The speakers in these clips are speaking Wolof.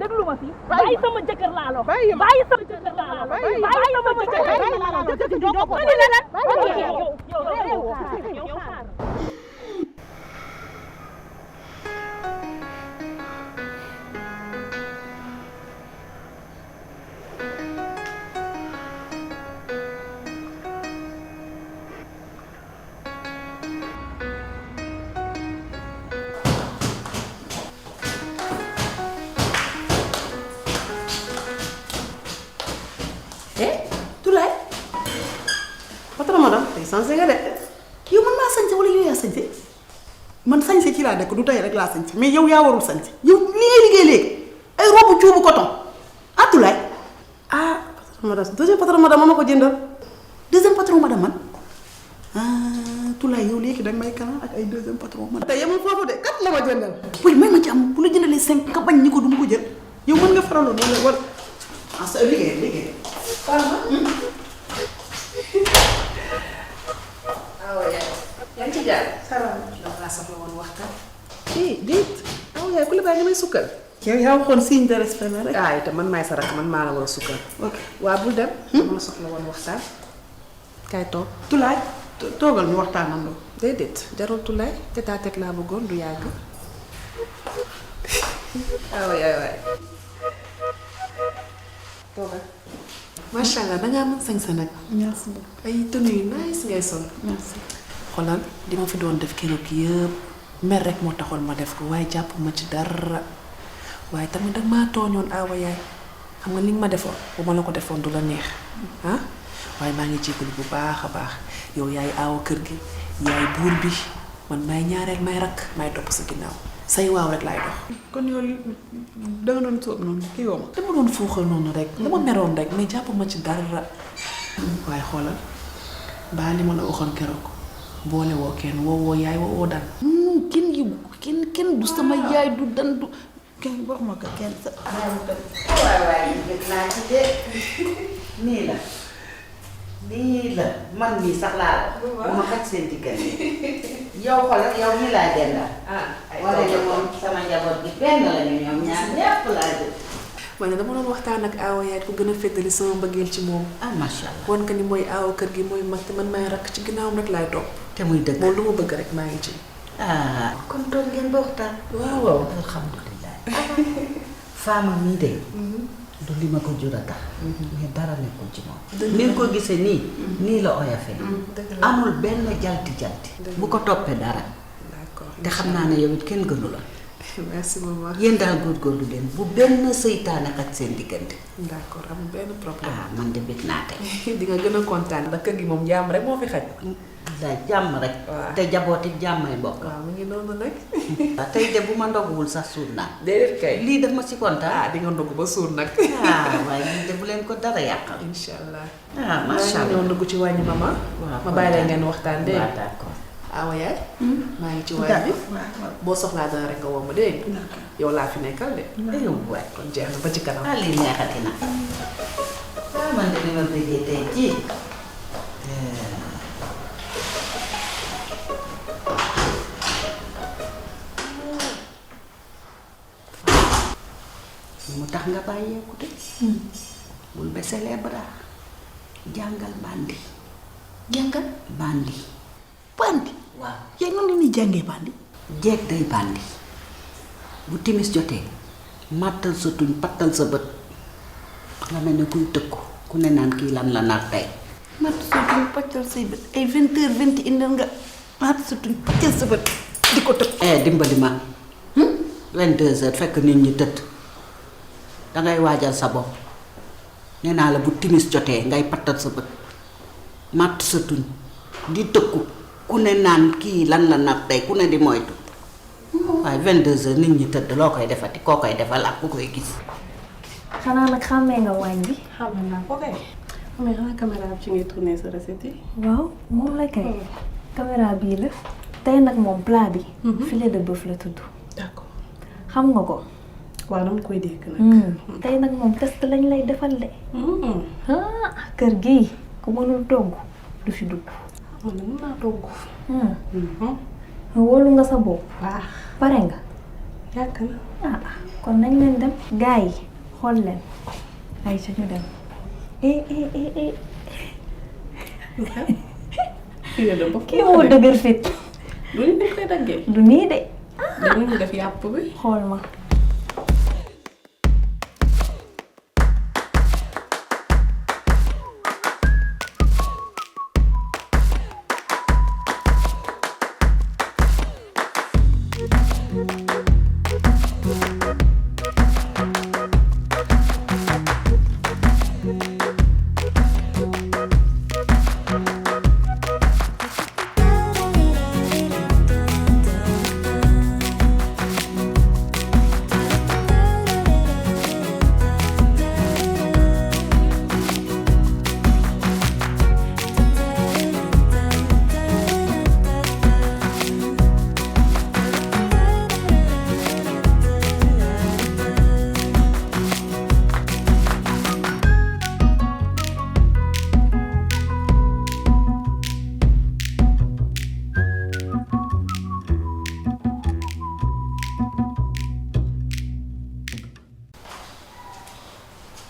déglu ma fi bàyyi sama jëkkër laa la bàyyi sama jëkkër laa la bàyyi sama jëkkër laa la yow xaar Tulay patron madame tey sañse nga de yow man maa sañse wala yow yaa sañse man sañse ci laa dëkk du tey rek laa sañse mais yow yaa warul sañse yow li ngay liggéey léegi ay robu cuubu coton ah Tulay ah patron madame deuxième patron madame ma ko jëndal deuxième patron madame man ah Tulay yow léegi danga may kanam ak ay deuxième patron madame tey yemul foofu de kat la ma jëndal oui may ma ci am bu la jëndalee 5 nga bañ ñi ko du ma ko jël yow mën nga faraloon wala wala ah sa liggéey yaa ngi ci jaar. salaam. ndax laa soxla woon waxtaan. déet. yaay ku la bàyyi nga may sukkal. yow yaa waxoon signe de respect la rek. te man maay sa rakk man maa la war a sukkal. ok waa bul dem. dama la soxla woon waxtaan. kaay toog. Tulaay toogal ñu waxtaanandoo. déedéet jarul Tulaay tête à tête laa bëggoon du yàgg. waay. toogal. macha allah dangaa mën sañ-sañ nag. merci beaucoup ay tenue yu nice ngay sol. merci. xoolal di ma fi doon def keroog yëpp mer rek moo taxoon ma def ko waaye jàpp ma ci dara waaye tamit dag maa tooñoon awa yaay xam nga li nga ma defoon bu ma la ko defoon du la neex ah waaye maa ngi jégalu bu baax a baax yow yaay aawa kër gi yaay buur bi man maay ñaareel may rakk maay topp sa ginnaaw say waaw rek laay dox. kon yow da nga doon sóob noonu kii woo ma. dama doon fuuxal noonu rek. dama meroon rek mais jàpp ma ci dara waaye xoolal baa li ma la waxoon keroog. boole woo kenn woo yaay woo dal. kenn yëgu kenn du sama yaay du dan du kenn wax ma ko kenn sa. waay gis naa ci de nii la man mii sax laa la. bu ma xaj seen diggante. yow xoolal yow mi laa dendal. wala de moom sama njaboot gi benn la ñu ñoom ñaar ñépp laa jël. man dama doon waxtaan ak aawa yaay ko gën a feddali sama mbëggeel ci moom. macha allah wan ko ni mooy aawa kër gi mooy mag te man maay rakk ci ginnaawam rek laay topp. te muy dëgg moom lu ma bëgg rek maa ngi ci. kon toog ngeen ba waxtaan. waaw alhamdulilah. faama mii de. du li ma ko jur a tax. mais dara nekkul ci moom. ni nga ko gisee nii la oyofee. amul benn jalti. bu ko toppee dara. d'accord te xam naa ne yow it kenn gënu la. merci maman. yéen daal góorgóorlu leen bu benn seytaane xaj seen diggante. d'accord amul benn problème. man de bëgg naa tey. di nga gën a kontaan ndax kër gi moom jàmm rek moo fi xaj. la jàmm rek. te jabooti jàmmay bokk. waaw mu ngi noonu nag. tey de bu ma ndoguwul sax suur naa. déedéet kay lii daf ma ci kontaan. di nga ndogg ba suur nag. waaye lii de bu leen ko dara yàqal. incha allah. macha allah maa ngi ndogg ci wàññi mama. ma bàyyi la ngeen waxtaan dégg waaw d'accord. awa yaay. maa ngi ci wàññi bi. boo soxlaa dara rek nga woo ma dégg yow laa fi nekkal de. yow waay kon jeex na ba ci kanam. lii neexati na. man de ni ma bëggee tey jii. mu tax nga bàyyeeku de. bul baisser les bras. jàngal bandi. jàngal bandi. bandi. waaw yaa noonu la ñuy jàngee bandi. jeeg day bandi. bu timis jotee màttal sa tuñ pattal sa bët nga mel ne kuy tëkku ku ne naan kii lan la nar tey. matt sa tuñ paccal say bët ay 20h 21h nga matt sa tuñ paccal sa bët di ko tëkk. dimbali ma 22h fekk nit ñi tëdd dangay waajal sa bopp nee naa la bu timis jotee ngay pattal sa bët màtt sa tuñ di tëkku ku ne naan kii lan la nar tey ku ne di moytu waaye 22h nit ñi tëdd loo koy defati koo koy defal ak ku koy gis. xanaa nag xàmmee nga waañ bi. xam naa ko kay. mais xanaa caméra bi ci ngay tourner sa recette yi. waaw moom la kay. caméra bii la. tey nag moom plat bi. filet de bœuf la tudd. d'accord. xam nga ko. waaw dama koy dégg nag. tey nag moom test lañ lay defal de. kër gii ku mënul togg du fi dugg. man mën naa togg. wóolu nga sa bopp. pare nga. yàgg na. kon nañ leen dem gars yi xool leen ay ca ñu dem kii moo dëgër fit du ni koy daggee. du nii de dañu def yàpp bi. xool ma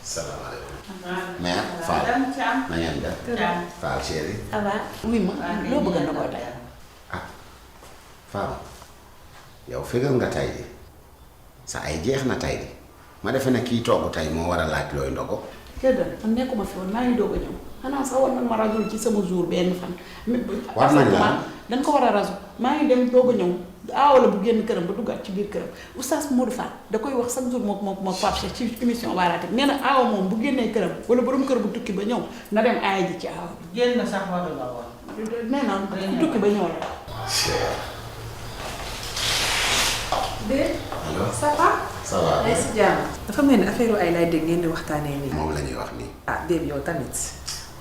salaamaaleykum. mère Fall na ngeen def. Fall chéri. ça va oui ma loo bëgg na ko tey. ah Fall yow fegal nga tay di sa ay jeex na tay di ma defe ne kii togg tey moo war a laaj looy ndogo. déedéet man nekkuma fi woon maa ngi doog a ñëw xanaa sax war nañ ma rasul ci sama jour benn fan. war nañ la dañ ko war a rasul maa ngi dem doog a ñëw aawala bu génn këram ba duggaat ci biir këram oustaz Modou Fall da koy wax chaque jour moom Pape Cheikh ci émission Waaraate nee na aawa moom bu génnee këram wala borom kër bu tukki ba ñëw na dem aaya ji ci aawa. génn sax waru la woon. nee naa bu tukki ba ñëw la. allo ça va. ça va. ay si jàmm. dafa mel ni affaire ay lay dégg ngeen di waxtaanee nii. moom la ñuy wax nii. ah déeb yow tamit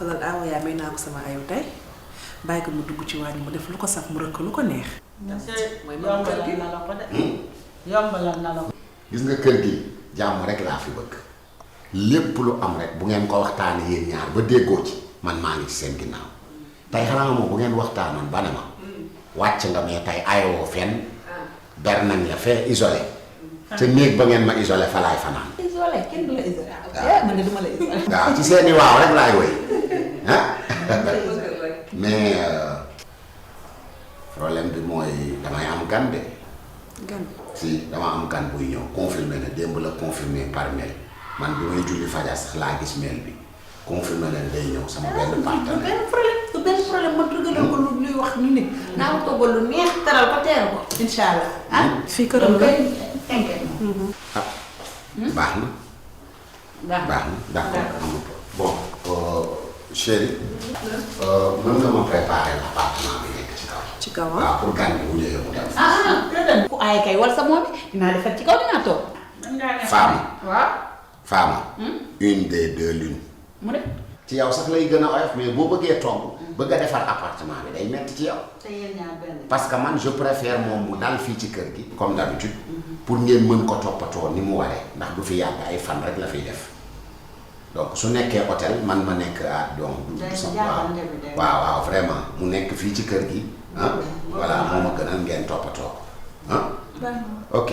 wala aawa yaa may naa ko sama ayu tey bàyyi ko mu dugg ci wàññi mu def lu ko saf mu rëkk lu ko neex. yombalal na la ko de. yombalal na la ko. gis nga kër gi jàmm rek laa fi bëgg lépp lu am rek bu ngeen ko waxtaanee yéen ñaar ba déggoo ci man maa ngi ci seen ginnaaw tey xanaa moom bu ngeen waxtaanoon ba ne ma wàcc nga mais tey ayoo fenn ber nañ la fee isolé te néeg ba ngeen ma isolé fa laay fanaan. isolé kenn du la isolé. waaw man de duma la isolé. waaw ci seeni waaw rek laay woy ah mais problème bi mooy damay am gan de. gan. si dama am gan buy ñëw confirmé na démb la confirmé par mail man bi may julli fajar sax laa gis mail bi confirmé leen day ñëw sama benn partenaire. du benn problème man tëggalal ko lu luy wax ni nit naa ko toggal lu neex teral ko teer ko incha allah ah. fii këram la. ah baax na. baax na d'accord amul bon chérie mën nga ma préparer l'appartement bi nekk ci kaw. ci kaw waaw pour gan bi bu ñëwee mu dem. ku aay kay wal sa moom dinaa defar ci kaw dinaa toog. Femme. waaw. Femme. une des deux lunes. mu ne. ci yow sax lay gën a oyof mais boo bëggee togg bëgg a defar appartement bi day metti ci yow. te yéen ñaar benn. parce que man je préfère moom mu dal fii ci kër gi. comme d'habitude pour ngeen mën ko toppatoo ni mu waree ndax du fi yàgg ay fan rek la fiy def donc su nekkee hôtel man ma nekk ah donc. waaw vraiment mu nekk fii ci kër gi ah. voilà moo ma gënal ngeen toppatoo ah. ok.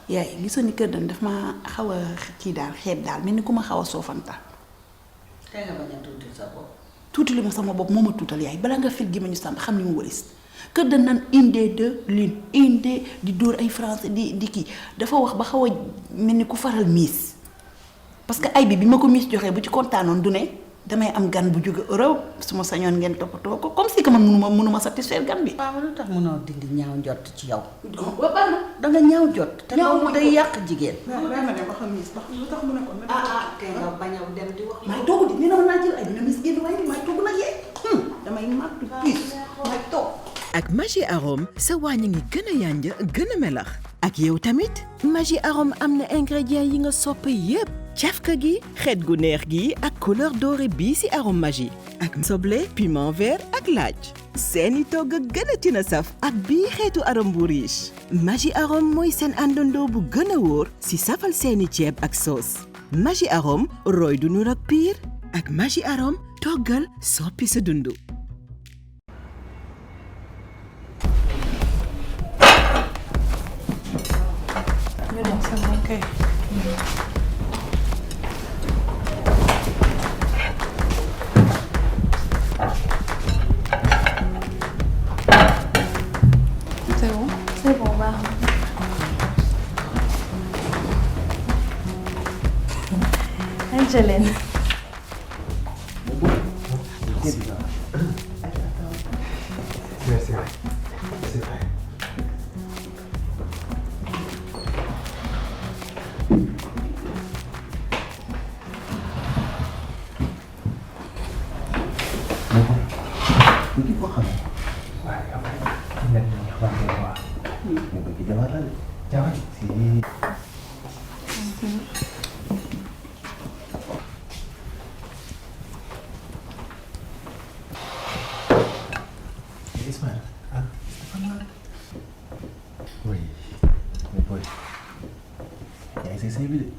yaay gisoo ni kër dañ daf ma xaw a kii daal xeeb daal mel ni ku ma xaw a soofantal. tey nga bañ a tuuti sa bopp. tuuti li ma sama bopp moo ma tuutal yaay balaa nga fil gi ma ñu sàmm xam ni mu wëris kër dañ naan une des deux l'une une des di dóor ay français di kii dafa wax ba xaw a mel ni ku faral miis parce que ay bi ma ko miis joxee bu ci kontaanoon du ne damay am gan bu jóge Europe su ma sañoon ngeen toppatoo ko comme si que man mënuma satisfaire gan bi. waaw lu tax mënoo dindi ñaaw njott ci yow. ba baax na. da nga ñaaw jot. te loolu day yàq jigéen. waaw ma dem ba xam miis ba lu tax mu ne ko. tey nga bañ a dem di wax. maay togg di nee na ma naa jël ay dina miis génn waaye maay togg nag yee. damay màttu piis maay togg. ak Maggi Arôme sa waañ a ngi gën a yànj gën a melax ak yow tamit Maggi Arôme am na ingrédients yi nga sopp yépp cafka gi xeet gu neex gi ak couleur dorée bii ci arôme Maggi ak soble piment vert ak laaj seeni togg gën a tina saf ak bii xeetu arôme bu riche Maggi Arôme mooy seen àndandoo bu gën a wóor ci safal seeni ceeb ak soos Maggi Arôme roy du nur ak piir ak Maggi Arôme toggal soppi sa dundu ok. C'est bon? C'est bon, baax na. Angeline. Merci. C'est vrai. Hindi ko kami. Wah, apa? Ingat niyo ba ba? May pagkijamaran. Jangan si. Ismail, ah, Stefan. Oui, mais boy. Ya ese saya bilik.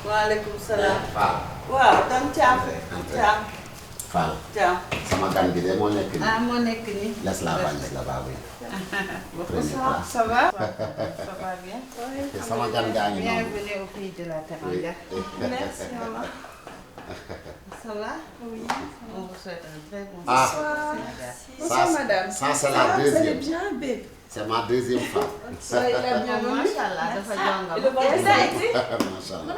Waalaikum salam. Fall. Waaw tam Thiam. Thiam. Fall. Thiam. sama gan gi de moo nekk nii. Ah moo nekk nii. laisse la valise là-bas oui. Ça va? Ça va bien? te sama gan gaa ngi noonu. Bienvenue au pays de la Teranga. Merci maman. Ça va? Oui. On vous souhaite un très bon Ah. soir. Ça, madame. ça c'est la deuxième. bien, bébé. C'est ma deuxième femme. Soyez la bienvenue. Machallah, dafa jonga. Machallah.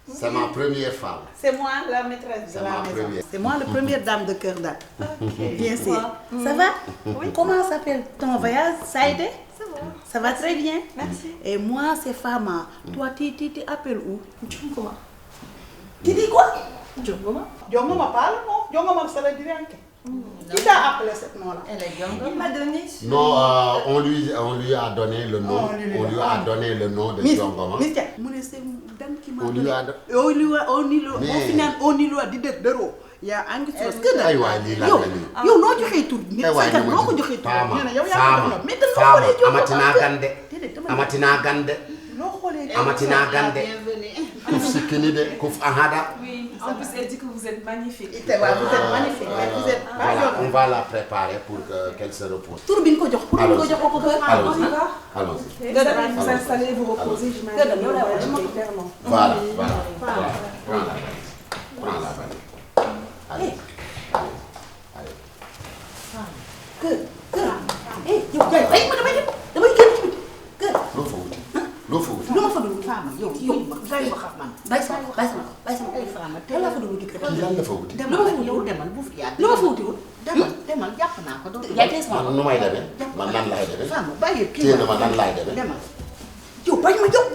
C'est ma première femme. C'est moi la maîtresse de C'est la ma maison. première. C'est moi la première dame de Cœur d'Âne. Bien sûr. Ça va? Oui. Comment s'appelle ton voyage? Ça a été? Ça va très bien. Merci. Et moi, c'est Fama. Toi, tu appelles où? Jongoma. Tu dis quoi? Jongoma. Jongoma parle, non? Jongoma, ça veut dire rien. Qui t'a appelé ce nom-là? Elle est jonga. Il m'a donné. Non, on lui a donné le nom. On lui a donné le nom de Jongoma. Mister, c'est dame qui m'a On donné. lui a On lui a dit de l'euro. Il y a un qui se ay waay lii la yow noo joxee tur nit ay waay sa noo ko joxee tur Fama nee na yow yaa ko Fama jox mais dañ ko Fama xoolee jox amatinaa gande amatinaa gande noo xoolee amatinaa gande kuf sikkini de kuf ahada. Oui, en plus elle dit que vous êtes magnifique. vous êtes magnifique mais vous êtes Voilà, on va la préparer pour qu'elle se repose. tur bi nga ko jox pour nga ko jox ko ko Allons-y. Allons-y. Vous allez vous installer, vous reposer, j'imagine. Clairement. Voilà, voilà. Voilà. Prends la valise. Prends la valise. Allez. Allez. kër yow kay bay ma damay génn ci biti kër Loo fa wuti. Loo fa wuti. lu ma fa dugg Fama yow day ma xam man bay sama Ay Fama te la fa dugg ci kër Kii lan la fa wuti. demal yow demal bu fi yàgg. lu ma fa wuti woon demal jàpp naa ko. yaa tey sama Man nu may demee. Man nan laay demee. Fama bàyyi kii Téye na ma nan laay demee. demal. yow bay ma yow